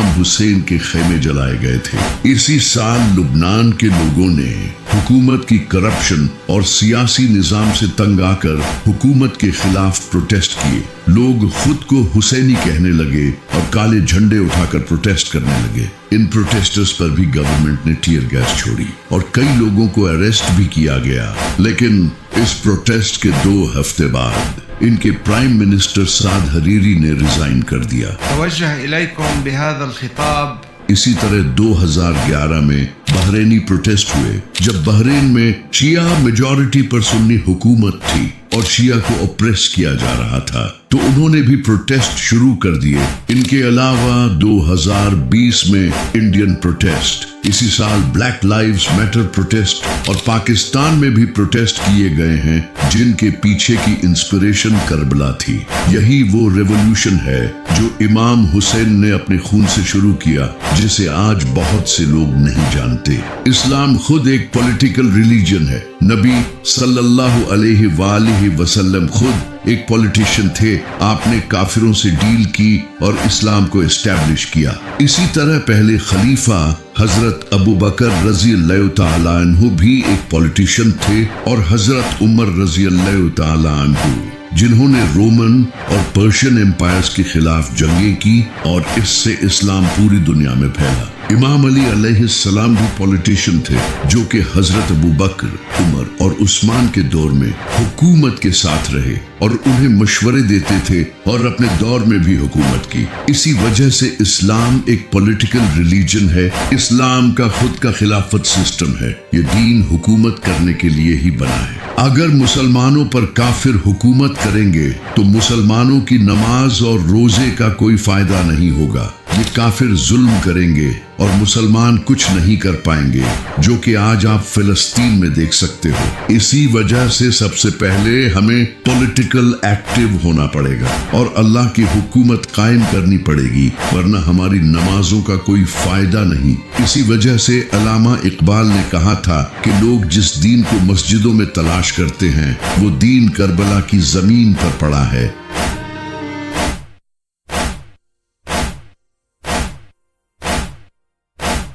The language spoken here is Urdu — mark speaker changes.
Speaker 1: امام حسین کے خیمے جلائے گئے تھے۔ اسی سال لبنان کے لوگوں نے حکومت کی کرپشن اور سیاسی نظام سے تنگ آ کر حکومت کے خلاف پروٹیسٹ کیے۔ لوگ خود کو حسینی کہنے لگے اور کالے جھنڈے اٹھا کر پروٹیسٹ کرنے لگے۔ ان پروٹیسٹرز پر بھی گورنمنٹ نے ٹیئر گیس چھوڑی اور کئی لوگوں کو اریسٹ بھی کیا گیا۔ لیکن اس پروٹیسٹ کے 2 ہفتے بعد ان کے پرائم منسٹر سعد حریری نے ریزائن کر دیا۔
Speaker 2: توجہ الیکم بہذا الخطاب۔
Speaker 1: اسی طرح 2011 میں بحرینی پروٹیسٹ ہوئے، جب بحرین میں شیعہ میجورٹی پر سنی حکومت تھی اور شیعہ کو اپریس کیا جا رہا تھا، تو انہوں نے بھی پروٹیسٹ شروع کر دیے۔ ان کے علاوہ 2020 میں انڈین پروٹیسٹ، اسی سال بلیک لائیوز میٹر پروٹیسٹ اور پاکستان میں بھی پروٹیسٹ کیے گئے ہیں، جن کے پیچھے کی انسپریشن کربلا تھی۔ یہی وہ ریولوشن ہے جو امام حسین نے اپنے خون سے شروع کیا، جسے آج بہت سے لوگ نہیں جانتے۔ اسلام خود ایک پولیٹیکل ریلیجن ہے۔ نبی صلی اللہ علیہ وآلہ وسلم خود ایک پولیٹیشین تھے۔ آپ نے کافروں سے ڈیل کی اور اسلام کو اسٹیبلش کیا۔ اسی طرح پہلے خلیفہ حضرت ابو بکر رضی اللہ تعالیٰ عنہ بھی ایک پولیٹیشین تھے، اور حضرت عمر رضی اللہ تعالیٰ عنہ، جنہوں نے رومن اور پرشین امپائرز کے خلاف جنگیں کی اور اس سے اسلام پوری دنیا میں پھیلا۔ امام علی علیہ السلام بھی پولیٹیشین تھے، جو کہ حضرت ابو بکر، عمر اور عثمان کے دور میں حکومت کے ساتھ رہے اور انہیں مشورے دیتے تھے اور اپنے دور میں بھی حکومت کی۔ اسی وجہ سے اسلام ایک پولیٹیکل ریلیجن ہے۔ اسلام کا خود کا خلافت سسٹم ہے۔ یہ دین حکومت کرنے کے لیے ہی بنا ہے۔ اگر مسلمانوں پر کافر حکومت کریں گے تو مسلمانوں کی نماز اور روزے کا کوئی فائدہ نہیں ہوگا۔ یہ کافر ظلم کریں گے اور مسلمان کچھ نہیں کر پائیں گے، جو کہ آج آپ فلسطین میں دیکھ سکتے ہو۔ اسی وجہ سے سب سے پہلے ہمیں پولیٹیکل ایکٹیو ہونا پڑے گا اور اللہ کی حکومت قائم کرنی پڑے گی، ورنہ ہماری نمازوں کا کوئی فائدہ نہیں۔ اسی وجہ سے علامہ اقبال نے کہا تھا کہ لوگ جس دین کو مسجدوں میں تلاش کرتے ہیں، وہ دین کربلا کی زمین پر پڑا ہے۔